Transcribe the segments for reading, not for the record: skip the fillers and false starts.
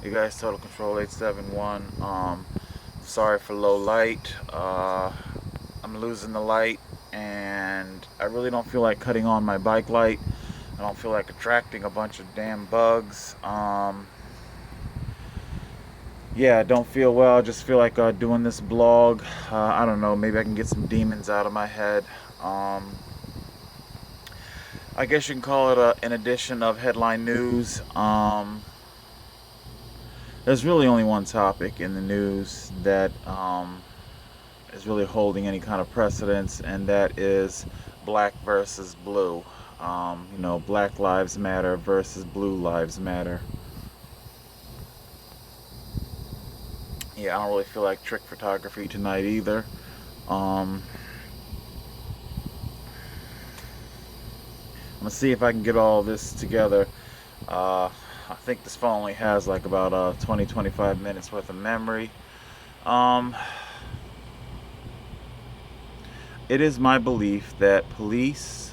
You guys, Total Control 871. Sorry for low light. I'm losing the light, and I really don't feel like cutting on my bike light. I don't feel like attracting a bunch of damn bugs. Yeah, I don't feel well. I just feel like doing this blog. I don't know. Maybe I can get some demons out of my head. Um, I guess you can call it an edition of headline news. There's really only one topic in the news that is really holding any kind of precedence, and that is black versus blue. Black lives matter versus blue lives matter. Yeah, I don't really feel like trick photography tonight either. Um, I'm gonna see if I can get all this together. I think this phone only has like about 20, 25 minutes worth of memory. Um, it is my belief that police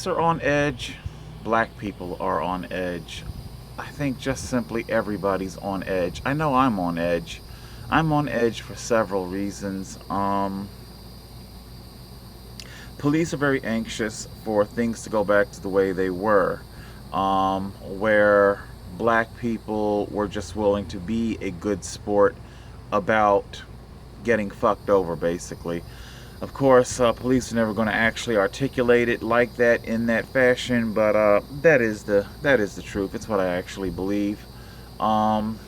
are on edge, black people are on edge. I think just simply everybody's on edge. I know I'm on edge. I'm on edge for several reasons. Police are very anxious for things to go back to the way they were, where black people were just willing to be a good sport about getting fucked over, basically. Of course, police are never going to actually articulate it like that in that fashion, but that is the truth. It's what I actually believe. Um,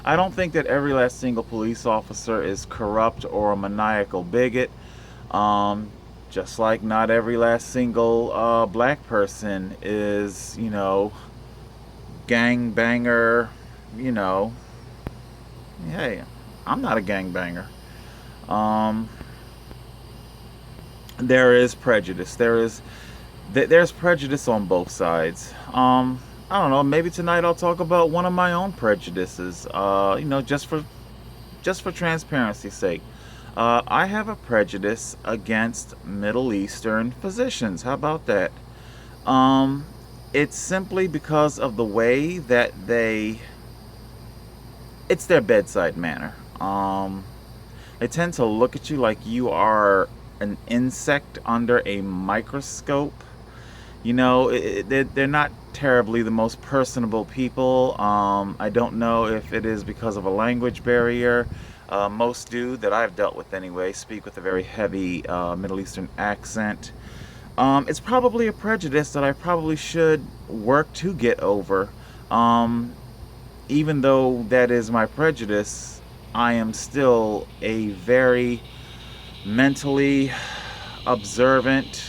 I don't think that every last single police officer is corrupt or a maniacal bigot. Um, just like not every last single black person is, gang banger. You know, hey, I'm not a gang banger. Um, there is prejudice. There's prejudice on both sides. I don't know. Maybe tonight I'll talk about one of my own prejudices. Just for transparency's sake. I have a prejudice against Middle Eastern physicians. How about that? Um, it's simply because of the way that it's their bedside manner. They tend to look at you like you are an insect under a microscope. They're not terribly the most personable people. I don't know if it is because of a language barrier. Most do that I've dealt with anyway speak with a very heavy Middle Eastern accent. It's probably a prejudice that I probably should work to get over. Um, Even though that is my prejudice, I am still a very mentally observant.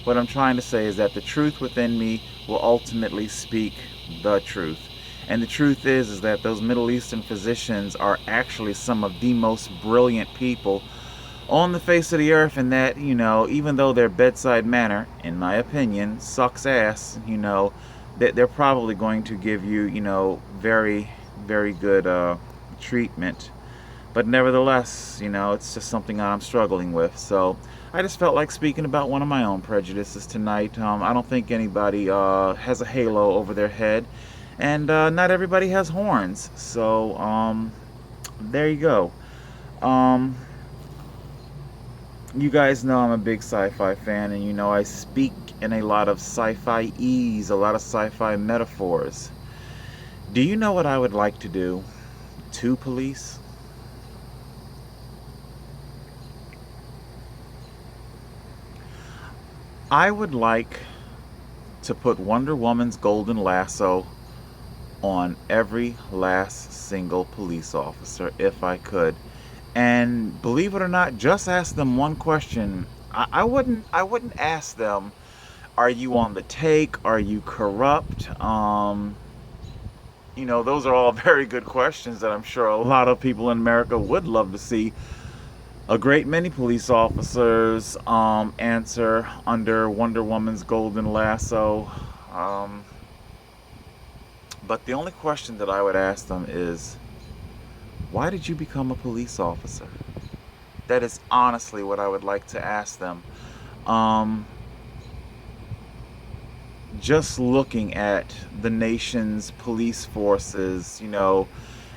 What I'm trying to say is that the truth within me will ultimately speak the truth. And the truth is that those Middle Eastern physicians are actually some of the most brilliant people on the face of the earth, and that, even though their bedside manner, in my opinion, sucks ass, that they're probably going to give you, very, very good treatment. But nevertheless, it's just something I'm struggling with. So I just felt like speaking about one of my own prejudices tonight. I don't think anybody has a halo over their head, and not everybody has horns. So there you go. Um, you guys know I'm a big sci-fi fan, and I speak in a lot of sci-fi ease, a lot of sci-fi metaphors. Do you know what I would like to do to police? I would like to put Wonder Woman's golden lasso on every last single police officer if I could. And believe it or not, just ask them one question. I wouldn't ask them, are you on the take? Are you corrupt? Those are all very good questions that I'm sure a lot of people in America would love to see a great many police officers answer under Wonder Woman's golden lasso. Um, but the only question that I would ask them is, why did you become a police officer? That is honestly what I would like to ask them. Um, just looking at the nation's police forces,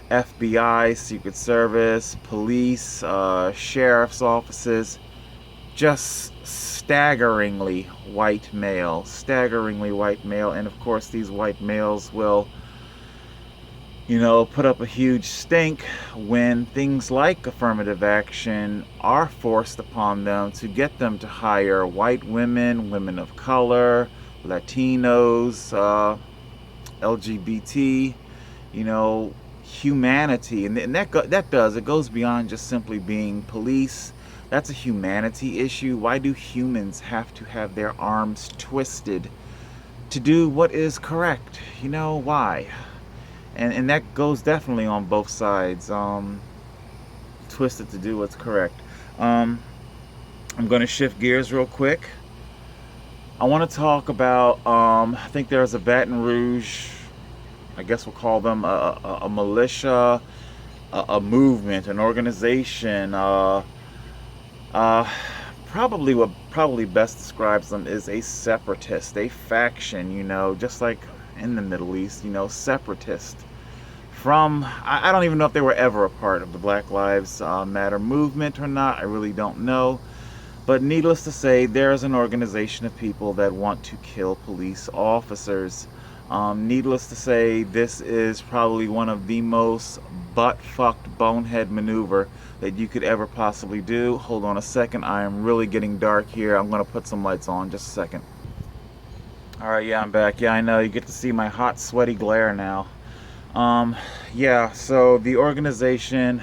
FBI, Secret Service, police, sheriff's offices, just staggeringly white male. And of course, these white males will, put up a huge stink when things like affirmative action are forced upon them to get them to hire white women, women of color, Latinos, LGBT, humanity. And it goes beyond just simply being police. That's a humanity issue. Why do humans have to have their arms twisted to do what is correct? Why? And that goes definitely on both sides. Twisted to do what's correct. I'm going to shift gears real quick. I want to talk about, I think there's a Baton Rouge, I guess we'll call them a militia, a movement, an organization. Probably what probably best describes them is a separatist, a faction, just like in the Middle East, separatist. I don't even know if they were ever a part of the Black Lives Matter movement or not. I really don't know. But needless to say, there's an organization of people that want to kill police officers. Needless to say, this is probably one of the most butt-fucked bonehead maneuver that you could ever possibly do. Hold on a second. I am really getting dark here. I'm going to put some lights on. Just a second. All right, yeah, I'm back. Yeah, I know. You get to see my hot, sweaty glare now. Yeah, so the organization,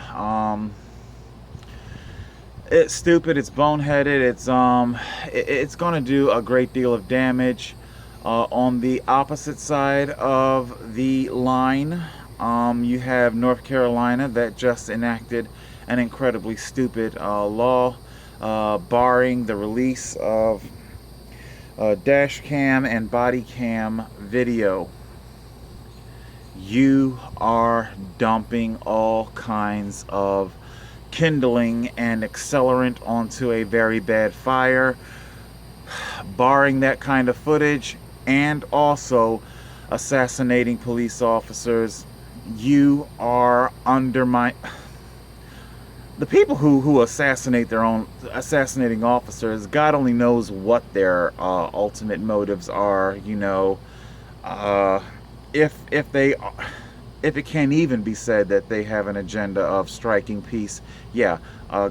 it's stupid, it's boneheaded, it's gonna do a great deal of damage. On the opposite side of the line, you have North Carolina that just enacted an incredibly stupid law barring the release of dash cam and body cam video. You are dumping all kinds of kindling and accelerant onto a very bad fire. Barring that kind of footage and also assassinating police officers, you are undermining the people who assassinating officers. God only knows what their ultimate motives are. If it can't even be said that they have an agenda of striking peace,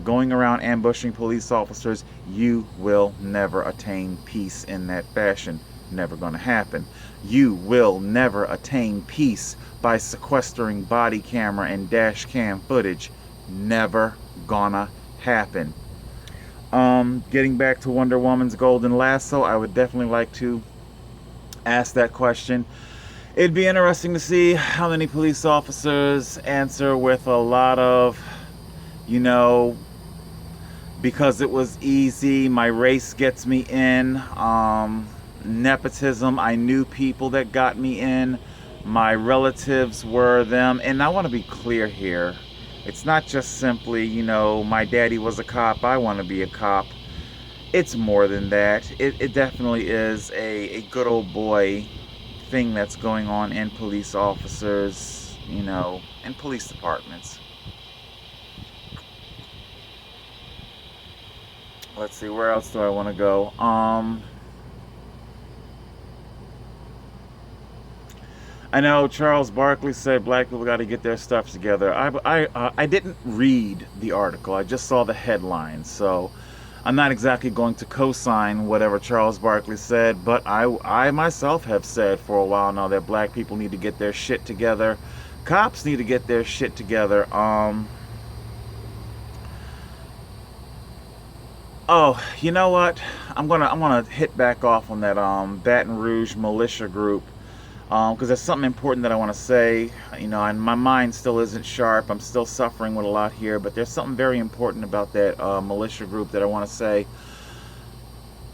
going around ambushing police officers, you will never attain peace in that fashion. Never gonna happen. You will never attain peace by sequestering body camera and dash cam footage. Never gonna happen. Getting back to Wonder Woman's golden lasso, I would definitely like to ask that question. It'd be interesting to see how many police officers answer with a lot of, because it was easy, my race gets me in, nepotism, I knew people that got me in, my relatives were them. And I want to be clear here. It's not just simply, my daddy was a cop, I want to be a cop. It's more than that. It definitely is a good old boy thing that's going on in police officers, in police departments. Let's see, where else do I want to go? I know Charles Barkley said black people got to get their stuff together. I didn't read the article. I just saw the headline, so I'm not exactly going to co-sign whatever Charles Barkley said, but I myself have said for a while now that black people need to get their shit together. Cops need to get their shit together. Oh, you know what? I'm gonna hit back off on that Baton Rouge militia group. Because there's something important that I want to say, and my mind still isn't sharp. I'm still suffering with a lot here, but there's something very important about that militia group that I want to say.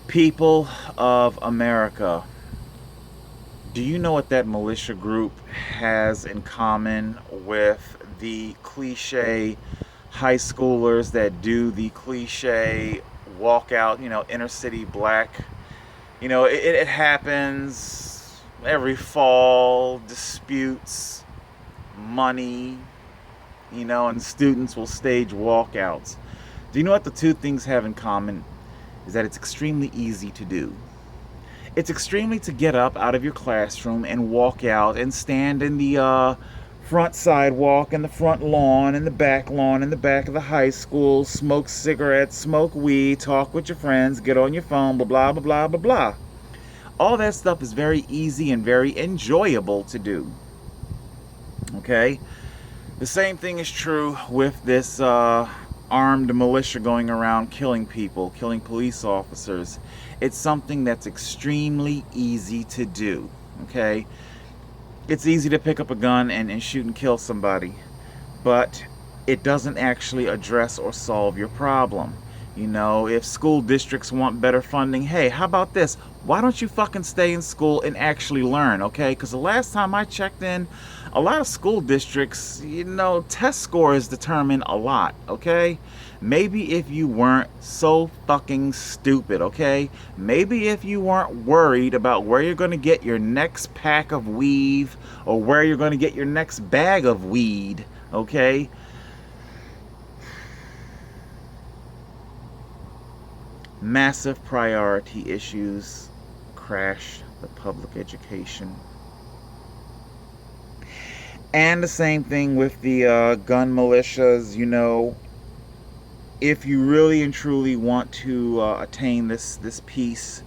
People of America, do you know what that militia group has in common with the cliche high schoolers that do the cliche walkout, inner city black You know, it happens every fall, disputes, money, you know, and students will stage walkouts. Do you know what the two things have in common? Is that it's extremely easy to do. It's extremely to get up out of your classroom and walk out and stand in the front sidewalk and the front lawn and the back lawn and the back of the high school, smoke cigarettes, smoke weed, talk with your friends, get on your phone, blah, blah, blah, blah, blah, blah. All that stuff is very easy and very enjoyable to do. Okay? The same thing is true with this armed militia going around killing people, killing police officers. It's something that's extremely easy to do. Okay? It's easy to pick up a gun and shoot and kill somebody, but it doesn't actually address or solve your problem. You know, if school districts want better funding, hey, how about this? Why don't you fucking stay in school and actually learn, okay? Because the last time I checked in, a lot of school districts, you know, test scores determine a lot, okay? Maybe if you weren't so fucking stupid, okay? Maybe if you weren't worried about where you're going to get your next pack of weave or where you're going to get your next bag of weed, okay? Massive priority issues crash the public education. And the same thing with the gun militias. You know, if you really and truly want to attain this peace,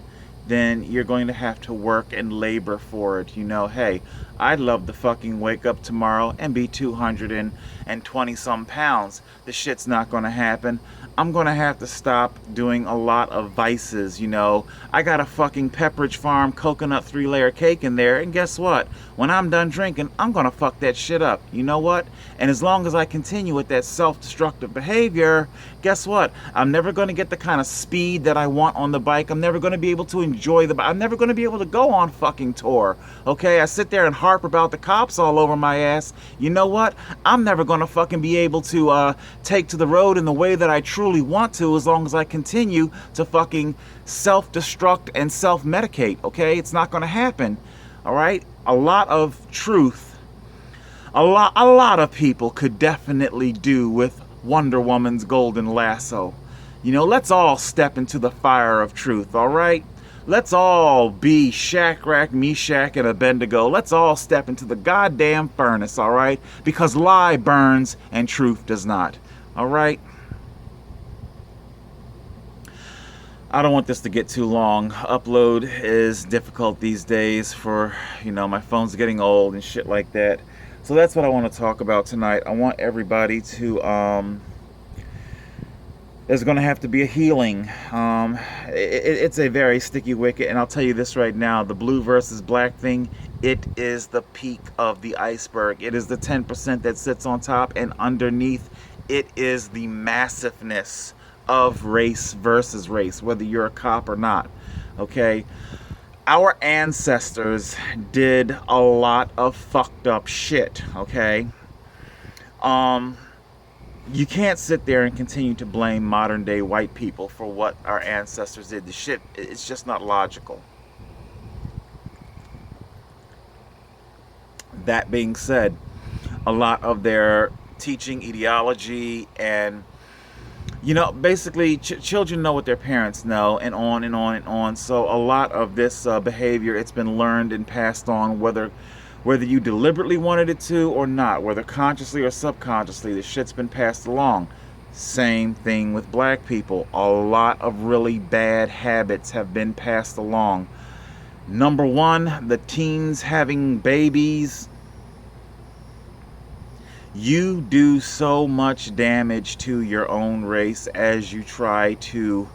then you're going to have to work and labor for it. You know, hey, I'd love to fucking wake up tomorrow and be 220 some pounds. The shit's not going to happen. I'm going to have to stop doing a lot of vices, you know. I got a fucking Pepperidge Farm coconut 3-layer cake in there, and guess what? When I'm done drinking, I'm going to fuck that shit up. You know what? And as long as I continue with that self-destructive behavior, guess what? I'm never going to get the kind of speed that I want on the bike. I'm never going to be able to enjoy the bike. I'm never going to be able to go on fucking tour. Okay? I sit there and harp about the cops all over my ass. You know what? I'm never going to fucking be able to take to the road in the way that I truly want to, as long as I continue to fucking self-destruct and self-medicate. Okay? It's not going to happen. All right? A lot of truth, a lot of people could definitely do with Wonder Woman's golden lasso. You know, let's all step into the fire of truth, all right? Let's all be Shadrach, Meshach, and Abednego. Let's all step into the goddamn furnace, all right? Because lie burns and truth does not, all right? I don't want this to get too long. Upload is difficult these days for, you know, my phone's getting old and shit like that. So that's what I want to talk about tonight. I want everybody to, there's going to have to be a healing. It's a very sticky wicket, and I'll tell you this right now, the blue versus black thing, it is the peak of the iceberg. It is the 10% that sits on top, and underneath, it is the massiveness of race versus race, whether you're a cop or not. Okay? Our ancestors did a lot of fucked up shit, okay? You can't sit there and continue to blame modern day white people for what our ancestors did. The shit, it's just not logical. That being said, a lot of their teaching ideology and, you know, basically children know what their parents know, and on and on and on. So a lot of this behavior, it's been learned and passed on, whether you deliberately wanted it to or not, whether consciously or subconsciously, the shit's been passed along. Same thing with black people. A lot of really bad habits have been passed along. Number one, the teens having babies. You do so much damage to your own race as you try to,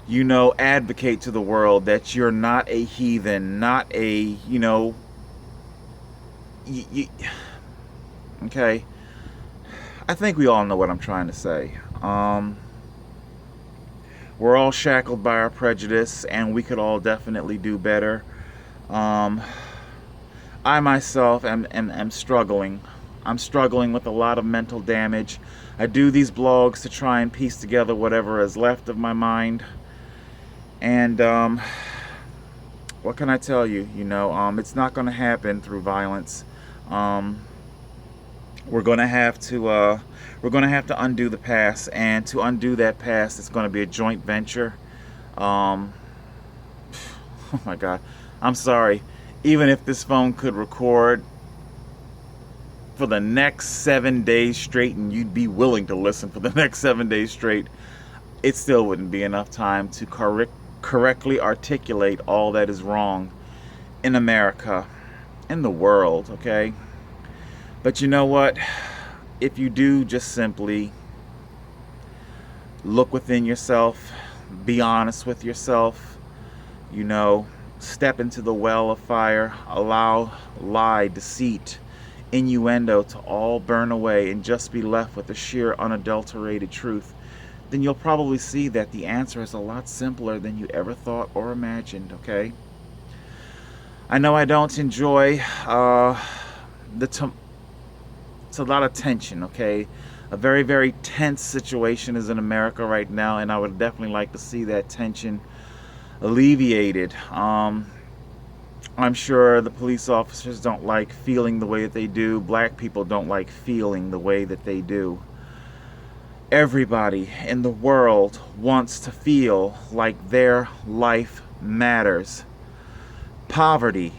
you know, advocate to the world that you're not a heathen, not a, you know, okay? I think we all know what I'm trying to say. We're all shackled by our prejudice, and we could all definitely do better. I myself am struggling. I'm struggling with a lot of mental damage. I do these blogs to try and piece together whatever is left of my mind. And what can I tell you? It's not going to happen through violence. Um, we're going to have to undo the past, and to undo that past, it's going to be a joint venture. Um, oh my God, I'm sorry. Even if this phone could record for the next 7 days straight, and you'd be willing to listen for the next 7 days straight, it still wouldn't be enough time to correctly articulate all that is wrong in America, in the world, okay? But you know what? If you do just simply look within yourself, be honest with yourself, step into the well of fire, allow lie, deceit, innuendo to all burn away, and just be left with the sheer unadulterated truth, then you'll probably see that the answer is a lot simpler than you ever thought or imagined, okay? I know I don't enjoy it's a lot of tension, okay? A very, very tense situation is in America right now, and I would definitely like to see that tension alleviated. I'm sure the police officers don't like feeling the way that they do. Black people don't like feeling the way that they do. Everybody in the world wants to feel like their life matters. Poverty,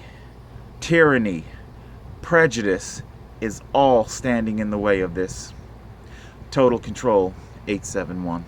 tyranny, prejudice is all standing in the way of this. Total Control 871.